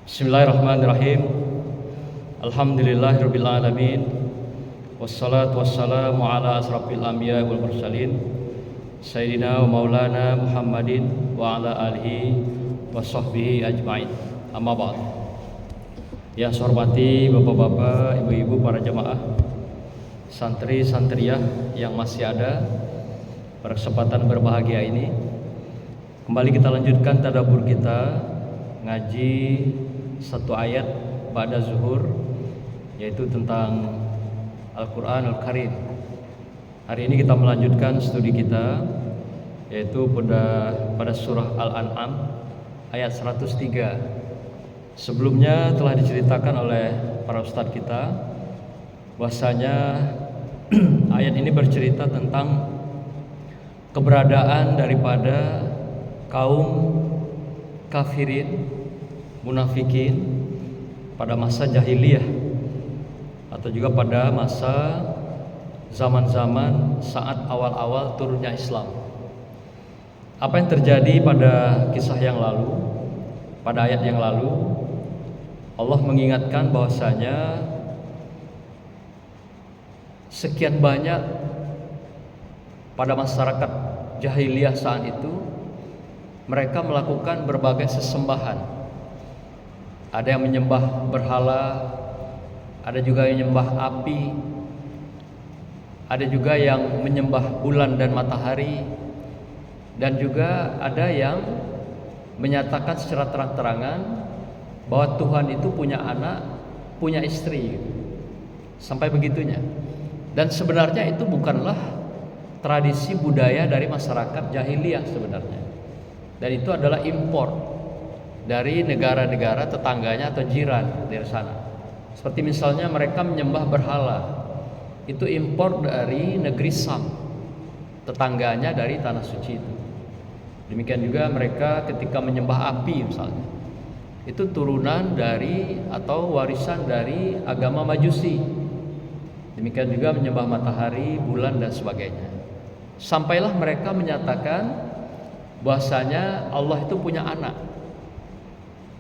Bismillahirrahmanirrahim. Alhamdulillahirabbil alamin. Wassalatu wassalamu ala asrafil anbiya wal mursalin Sayyidina wa maulana Muhammadin wa ala alihi wa sahbihi ajma'in. Amma ba'd. Yang saya hormati bapak-bapak, ibu-ibu, para jamaah, santri-santriyah yang masih ada pada kesempatan berbahagia ini, kembali kita lanjutkan tadabbur kita ngaji satu ayat pada zuhur, yaitu tentang Al-Quranul Karim. Hari ini kita melanjutkan studi kita, yaitu pada surah Al-An'am ayat 103. Sebelumnya telah diceritakan oleh para ustadz kita bahwasanya ayat ini bercerita tentang keberadaan daripada kaum kafirin, munafikin pada masa jahiliyah atau juga pada masa zaman-zaman saat awal-awal turunnya Islam. Apa yang terjadi pada kisah yang lalu, pada ayat yang lalu, Allah mengingatkan bahwasanya sekian banyak pada masyarakat jahiliyah saat itu mereka melakukan berbagai sesembahan. Ada yang menyembah berhala, ada juga yang menyembah api, ada juga yang menyembah bulan dan matahari, dan juga ada yang menyatakan secara terang-terangan bahwa Tuhan itu punya anak, punya istri, sampai begitunya. Dan sebenarnya itu bukanlah tradisi budaya dari masyarakat jahiliyah sebenarnya, dan itu adalah impor dari negara-negara tetangganya atau jiran dari sana. Seperti misalnya mereka menyembah berhala, itu impor dari negeri Sam, tetangganya dari tanah suci itu. Demikian juga mereka ketika menyembah api misalnya, itu turunan dari atau warisan dari agama Majusi. Demikian juga menyembah matahari, bulan dan sebagainya. Sampailah mereka menyatakan bahwasanya Allah itu punya anak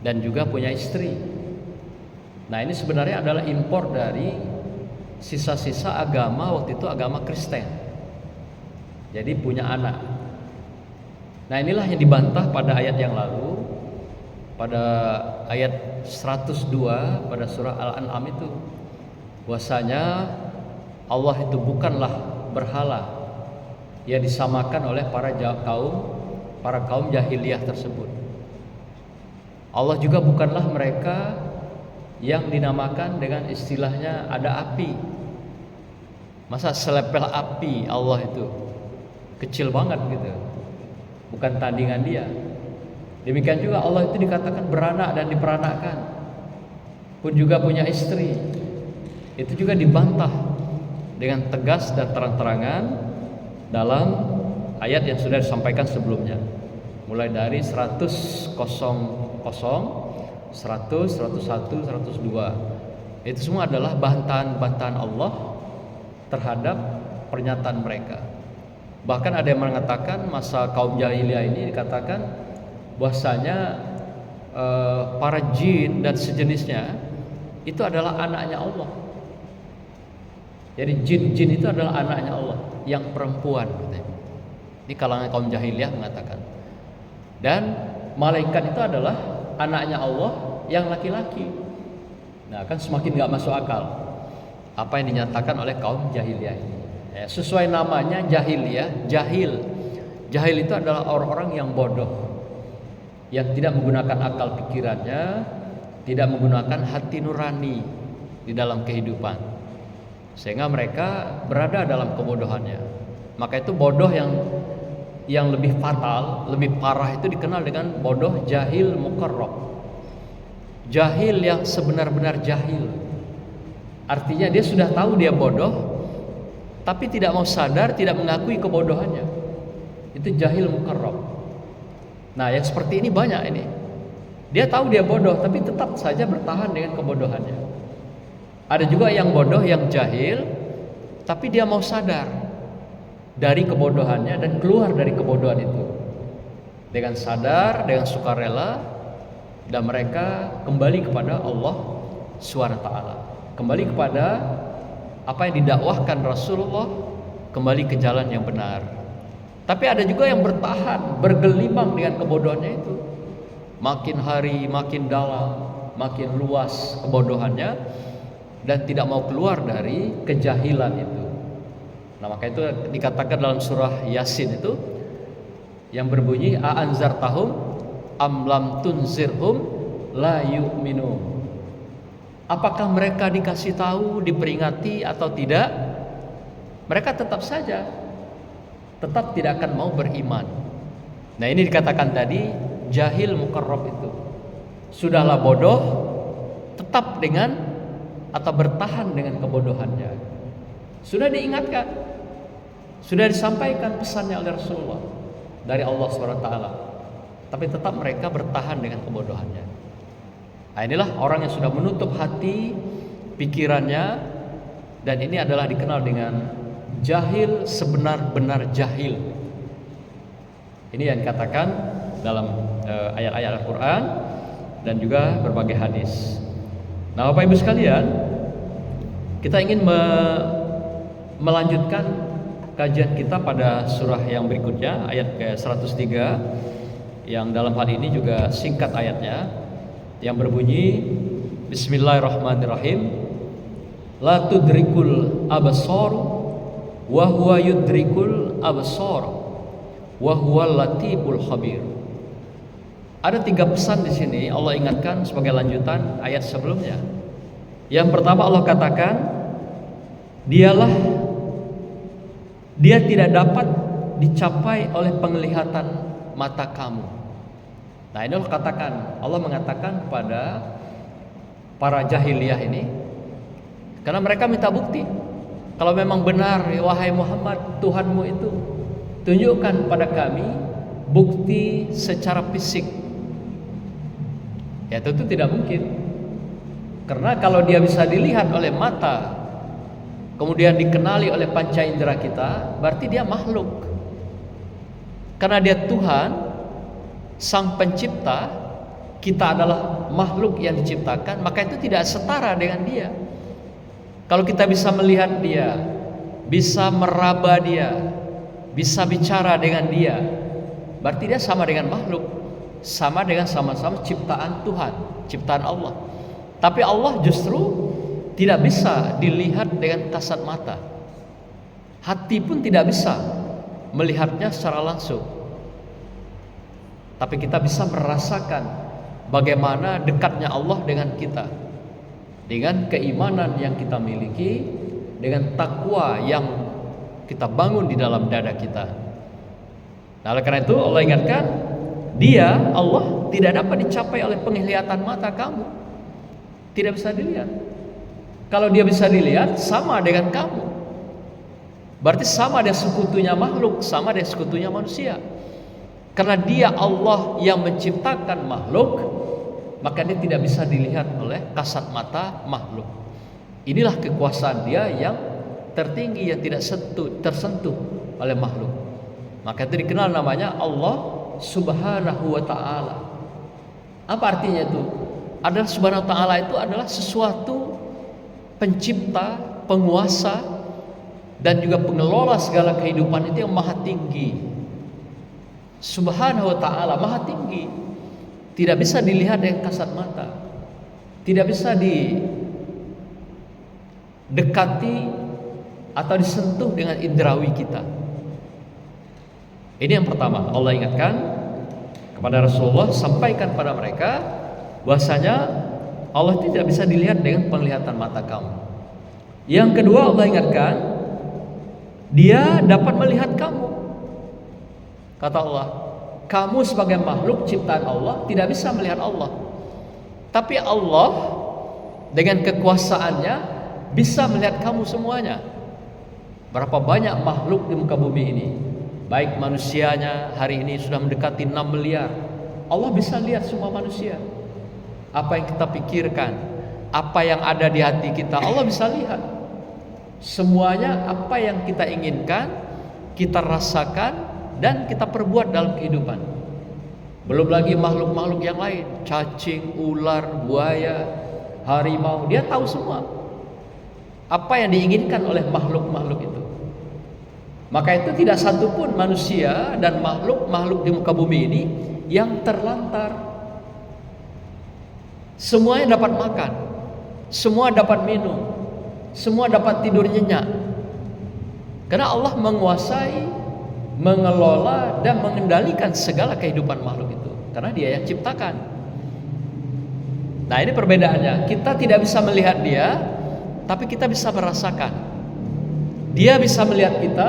dan juga punya istri. Nah, ini sebenarnya adalah impor dari sisa-sisa agama waktu itu, agama Kristen. Jadi punya anak. Nah, inilah yang dibantah pada ayat yang lalu, pada ayat 102 pada surah Al-An'am itu, bahwasanya Allah itu bukanlah berhala yang disamakan oleh para kaum jahiliyah tersebut. Allah juga bukanlah mereka yang dinamakan dengan istilahnya ada api. Masa selepel api Allah itu kecil banget gitu, bukan tandingan dia. Demikian juga Allah itu dikatakan beranak dan diperanakkan, pun juga punya istri. Itu juga dibantah dengan tegas dan terang-terangan dalam ayat yang sudah disampaikan sebelumnya, mulai dari 100, 100, 101, 102. Itu semua adalah bantahan-bantahan Allah terhadap pernyataan mereka. Bahkan ada yang mengatakan masa kaum jahiliyah ini dikatakan bahwasanya para jin dan sejenisnya itu adalah anaknya Allah. Jadi jin-jin itu adalah anaknya Allah yang perempuan. Ini kalangan kaum jahiliyah mengatakan. Dan malaikat itu adalah anaknya Allah yang laki-laki. Nah, kan semakin gak masuk akal apa yang dinyatakan oleh kaum jahiliyah ini. Ya, sesuai namanya jahiliyah, jahil. Jahil itu adalah orang-orang yang bodoh, yang tidak menggunakan akal pikirannya, tidak menggunakan hati nurani di dalam kehidupan, sehingga mereka berada dalam kebodohannya. Maka itu bodoh yang lebih fatal, lebih parah itu dikenal dengan bodoh jahil mukarrab. Jahil yang sebenar-benar jahil, artinya dia sudah tahu dia bodoh, tapi tidak mau sadar, tidak mengakui kebodohannya. Itu jahil mukarrab. Nah, yang seperti ini banyak ini. Dia tahu dia bodoh, tapi tetap saja bertahan dengan kebodohannya. Ada juga yang bodoh, yang jahil, tapi dia mau sadar dari kebodohannya dan keluar dari kebodohan itu dengan sadar, dengan sukarela, dan mereka kembali kepada Allah SWT, kembali kepada apa yang didakwahkan Rasulullah, kembali ke jalan yang benar. Tapi ada juga yang bertahan, bergelimang dengan kebodohannya itu. Makin hari makin dalam, makin luas kebodohannya, dan tidak mau keluar dari kejahilan itu. Nah, maka itu dikatakan dalam surah Yasin itu yang berbunyi a'anzartahum am lam tunzirhum la yu'minun. Apakah mereka dikasih tahu, diperingati atau tidak? Mereka tetap saja tetap tidak akan mau beriman. Nah, ini dikatakan tadi jahil mukarrab itu. Sudahlah bodoh, tetap dengan atau bertahan dengan kebodohannya. Sudah diingatkan, sudah disampaikan pesannya oleh Rasulullah dari Allah SWT, tapi tetap mereka bertahan dengan kebodohannya. Nah, inilah orang yang sudah menutup hati, pikirannya, dan ini adalah dikenal dengan jahil sebenar-benar jahil. Ini yang dikatakan dalam ayat-ayat Al-Quran dan juga berbagai hadis. Nah, Bapak Ibu sekalian, kita ingin melanjutkan kajian kita pada surah yang berikutnya, ayat ke-103, yang dalam hal ini juga singkat ayatnya, yang berbunyi Bismillahirrahmanirrahim, la tudrikul absar wa huwa yudrikul absar wa huwal latiful khabir. Ada 3 pesan di sini Allah ingatkan sebagai lanjutan ayat sebelumnya. Yang pertama, Allah katakan dia tidak dapat dicapai oleh penglihatan mata kamu. Nah, ini Allah mengatakan kepada para jahiliyah ini, karena mereka minta bukti. Kalau memang benar, wahai Muhammad, Tuhanmu itu, tunjukkan pada kami bukti secara fisik. Ya, tentu tidak mungkin. Karena kalau dia bisa dilihat oleh mata, kemudian dikenali oleh panca indera kita, berarti dia makhluk. Karena dia Tuhan, Sang Pencipta, kita adalah makhluk yang diciptakan, maka itu tidak setara dengan dia. Kalau kita bisa melihat dia, bisa meraba dia, bisa bicara dengan dia, berarti dia sama dengan makhluk, sama dengan sama-sama ciptaan Tuhan, ciptaan Allah. Tapi Allah justru tidak bisa dilihat dengan kasat mata. Hati pun tidak bisa melihatnya secara langsung. Tapi kita bisa merasakan bagaimana dekatnya Allah dengan kita, dengan keimanan yang kita miliki, dengan takwa yang kita bangun di dalam dada kita. Nah, oleh karena itu Allah ingatkan, dia, Allah, tidak dapat dicapai oleh penglihatan mata kamu. Tidak bisa dilihat. Kalau dia bisa dilihat, sama dengan kamu. Berarti sama dia sekutunya makhluk, sama dia sekutunya manusia. Karena dia Allah yang menciptakan makhluk, maka dia tidak bisa dilihat oleh kasat mata makhluk. Inilah kekuasaan dia yang tertinggi, yang tidak tersentuh oleh makhluk. Maka itu dikenal namanya Allah Subhanahu wa ta'ala. Apa artinya itu? Adalah Subhanahu wa ta'ala itu adalah sesuatu pencipta, penguasa, dan juga pengelola segala kehidupan itu yang maha tinggi. Subhanahu wa ta'ala maha tinggi, tidak bisa dilihat dengan kasat mata, tidak bisa didekati atau disentuh dengan indrawi kita. Ini yang pertama, Allah ingatkan kepada Rasulullah, sampaikan pada mereka bahwasanya Allah tidak bisa dilihat dengan penglihatan mata kamu. Yang kedua, Allah ingatkan dia dapat melihat kamu. Kata Allah, kamu sebagai makhluk ciptaan Allah tidak bisa melihat Allah. Tapi Allah dengan kekuasaannya bisa melihat kamu semuanya. Berapa banyak makhluk di muka bumi ini, baik manusianya hari ini sudah mendekati 6 miliar. Allah bisa lihat semua manusia. Apa yang kita pikirkan, apa yang ada di hati kita, Allah bisa lihat. Semuanya apa yang kita inginkan, kita rasakan, dan kita perbuat dalam kehidupan. Belum lagi makhluk-makhluk yang lain, cacing, ular, buaya, harimau, dia tahu semua apa yang diinginkan oleh makhluk-makhluk itu. Maka itu tidak satupun manusia dan makhluk-makhluk di muka bumi ini yang terlantar. Semuanya dapat makan, semua dapat minum, semua dapat tidur nyenyak. Karena Allah menguasai, mengelola dan mengendalikan segala kehidupan makhluk itu. Karena Dia yang ciptakan. Nah, ini perbedaannya. Kita tidak bisa melihat Dia, tapi kita bisa merasakan. Dia bisa melihat kita,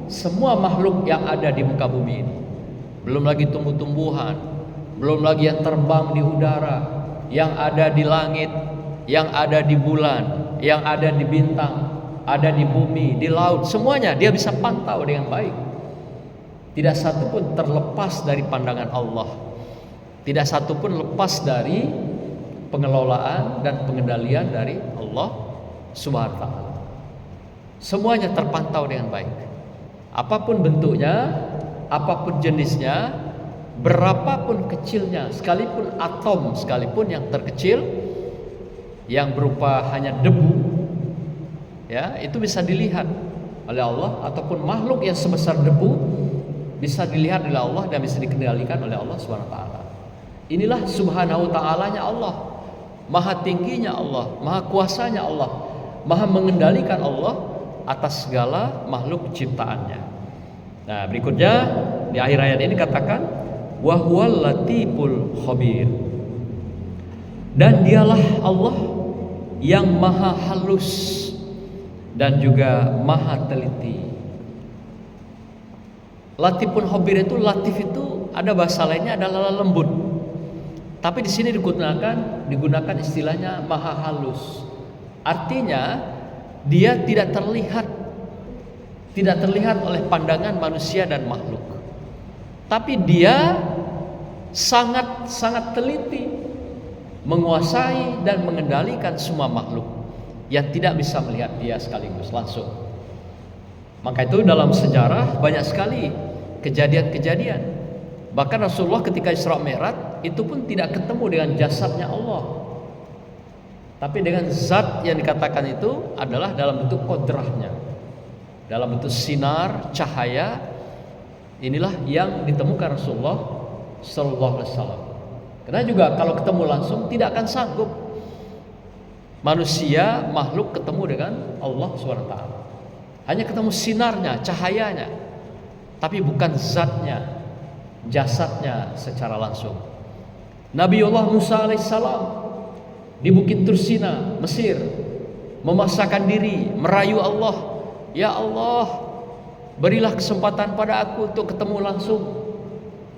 semua makhluk yang ada di muka bumi ini. Belum lagi tumbuh-tumbuhan, belum lagi yang terbang di udara, yang ada di langit, yang ada di bulan, yang ada di bintang, ada di bumi, di laut, semuanya Dia bisa pantau dengan baik. Tidak satu pun terlepas dari pandangan Allah. Tidak satu pun lepas dari pengelolaan dan pengendalian dari Allah Subhanahu wa taala. Semuanya terpantau dengan baik. Apapun bentuknya, apapun jenisnya, berapapun kecilnya, sekalipun atom, sekalipun yang terkecil, yang berupa hanya debu, ya, itu bisa dilihat oleh Allah, ataupun makhluk yang sebesar debu bisa dilihat oleh Allah dan bisa dikendalikan oleh Allah Subhanahu wa taala. Inilah Subhanahu wa ta'alanya Allah. Maha tingginya Allah, maha kuasanya Allah, maha mengendalikan Allah atas segala makhluk ciptaannya. Nah, berikutnya di akhir ayat ini katakan wa huwal latiful khabir. Dan Dialah Allah yang maha halus dan juga maha teliti. Latiful khabir itu, latif itu ada bahasa lainnya adalah lembut. Tapi di sini digunakan istilahnya maha halus. Artinya Dia tidak terlihat oleh pandangan manusia dan makhluk. Tapi Dia sangat teliti menguasai dan mengendalikan semua makhluk yang tidak bisa melihat Dia sekaligus langsung. Maka itu dalam sejarah banyak sekali kejadian-kejadian. Bahkan Rasulullah ketika Isra Mi'raj itu pun tidak ketemu dengan jasadnya Allah, tapi dengan zat yang dikatakan itu adalah dalam bentuk kodrahnya, dalam bentuk sinar cahaya. Inilah yang ditemukan Rasulullah Sallallahu Alaihi Wasallam. Karena juga kalau ketemu langsung tidak akan sanggup manusia makhluk ketemu dengan Allah SWT. Hanya ketemu sinarnya, cahayanya, tapi bukan zatnya, jasadnya secara langsung. Nabiullah Musa alaihissalam di Bukit Tursina, Mesir, memaksakan diri merayu Allah, ya Allah, berilah kesempatan pada aku untuk ketemu langsung.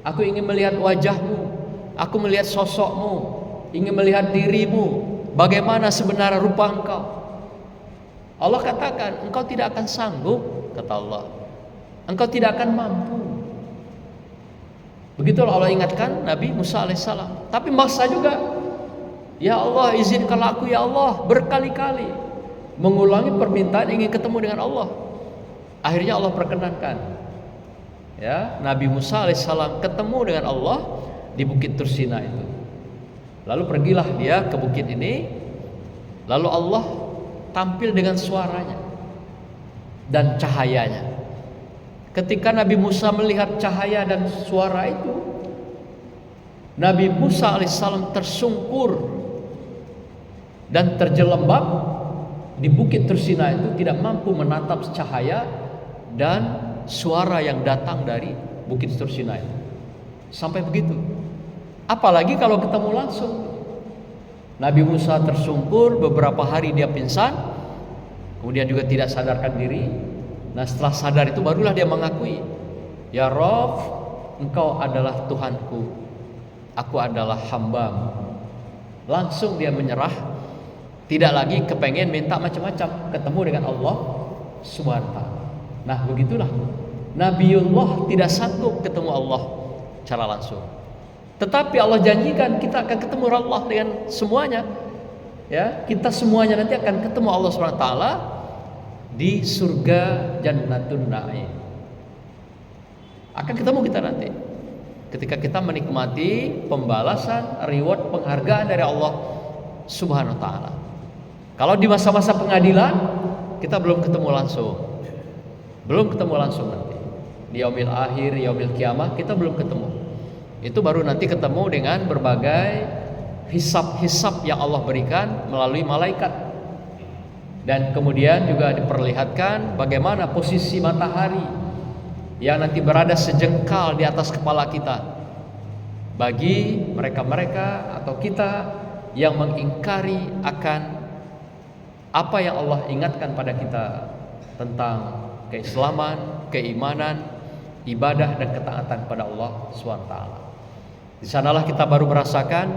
Aku ingin melihat wajahmu, aku melihat sosokmu, ingin melihat dirimu, bagaimana sebenarnya rupa engkau. Allah katakan, engkau tidak akan sanggup, kata Allah. Engkau tidak akan mampu. Begitulah Allah ingatkan Nabi Musa alaihissalam. Tapi maksa juga. Ya Allah, izinkanlah aku ya Allah, berkali-kali mengulangi permintaan ingin ketemu dengan Allah. Akhirnya Allah perkenankan. Ya, Nabi Musa alaihissalam ketemu dengan Allah di Bukit Tursina itu. Lalu pergilah dia ke bukit ini. Lalu Allah tampil dengan suaranya dan cahayanya. Ketika Nabi Musa melihat cahaya dan suara itu, Nabi Musa alaihissalam tersungkur dan terjelembab di Bukit Tursina itu, tidak mampu menatap cahaya dan suara yang datang dari Bukit Tursina itu. Sampai begitu. Apalagi kalau ketemu langsung. Nabi Musa tersungkur, beberapa hari dia pingsan, kemudian juga tidak sadarkan diri. Nah, setelah sadar itu barulah dia mengakui, ya Rabb, engkau adalah Tuhanku, aku adalah hambamu. Langsung dia menyerah, tidak lagi kepengen minta macam-macam, ketemu dengan Allah Subhanahu wa ta'ala. Nah, begitulah Nabiullah tidak sanggup ketemu Allah secara langsung. Tetapi Allah janjikan kita akan ketemu Allah dengan semuanya. Ya, kita semuanya nanti akan ketemu Allah Subhanahu wa taala di surga Jannatun Na'im. Akan ketemu kita nanti. ketika kita menikmati pembalasan, reward, penghargaan dari Allah Subhanahu wa taala. Kalau di masa-masa pengadilan kita belum ketemu langsung. Belum ketemu langsung nanti. Di yaumil akhir, yaumil kiamah kita belum ketemu. Itu baru nanti ketemu dengan berbagai hisab-hisab yang Allah berikan melalui malaikat. Dan kemudian juga diperlihatkan bagaimana posisi matahari yang nanti berada sejengkal di atas kepala kita. Bagi mereka-mereka atau kita yang mengingkari akan apa yang Allah ingatkan pada kita tentang keislaman, keimanan, ibadah dan ketaatan kepada Allah SWT. Di sanalah kita baru merasakan,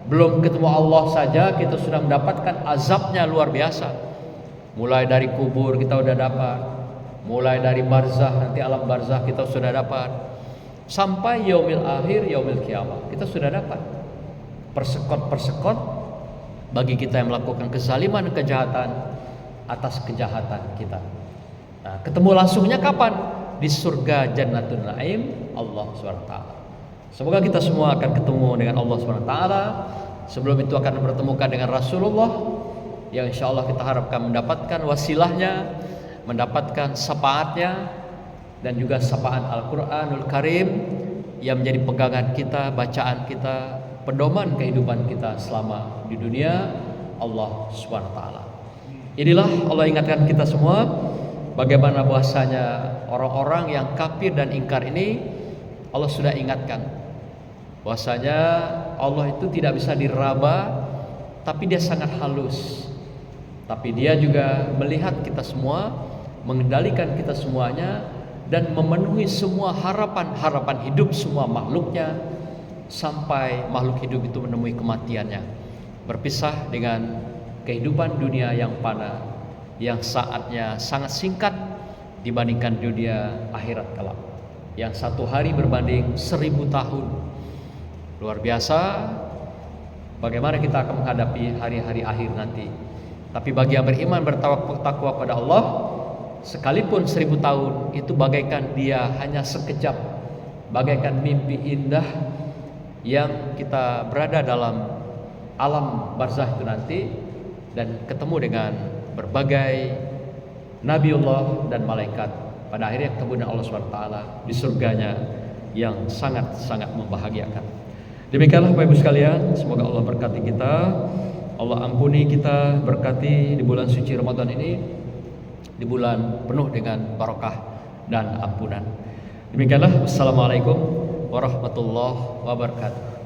belum ketemu Allah saja kita sudah mendapatkan azabnya luar biasa. Mulai dari kubur kita sudah dapat, mulai dari barzah, nanti alam barzah kita sudah dapat, sampai yaumil akhir, yaumil kiamah kita sudah dapat. Persekot-persekot bagi kita yang melakukan kezaliman dan kejahatan atas kejahatan kita. Nah, ketemu langsungnya kapan? Di surga Jannatul Naim Allah SWT. Semoga kita semua akan ketemu dengan Allah SWT. Sebelum itu akan bertemukan dengan Rasulullah, yang insya Allah kita harapkan mendapatkan wasilahnya, mendapatkan syafaatnya, dan juga syafaat Al-Quranul Karim yang menjadi pegangan kita, bacaan kita, pedoman kehidupan kita selama di dunia Allah SWT. Inilah Allah ingatkan kita semua bagaimana bahwasanya orang-orang yang kafir dan ingkar ini Allah sudah ingatkan bahwasanya Allah itu tidak bisa diraba, tapi Dia sangat halus. Tapi Dia juga melihat kita semua, mengendalikan kita semuanya, dan memenuhi semua harapan-harapan hidup semua makhluknya sampai makhluk hidup itu menemui kematiannya, berpisah dengan kehidupan dunia yang fana, yang saatnya sangat singkat dibandingkan dunia akhirat kelak, yang satu hari berbanding 1000 tahun. Luar biasa bagaimana kita akan menghadapi hari-hari akhir nanti. Tapi bagi yang beriman, bertakwa pada Allah, sekalipun 1000 tahun itu bagaikan dia hanya sekejap, bagaikan mimpi indah yang kita berada dalam alam barzah itu nanti, dan ketemu dengan berbagai nabiullah dan malaikat. Pada akhirnya ketemu dengan Allah SWT di surganya yang sangat-sangat membahagiakan. Demikianlah Bapak Ibu sekalian, semoga Allah berkati kita, Allah ampuni kita, berkati di bulan suci Ramadan ini, di bulan penuh dengan barokah dan ampunan. Demikianlah, wassalamualaikum warahmatullahi wabarakatuh.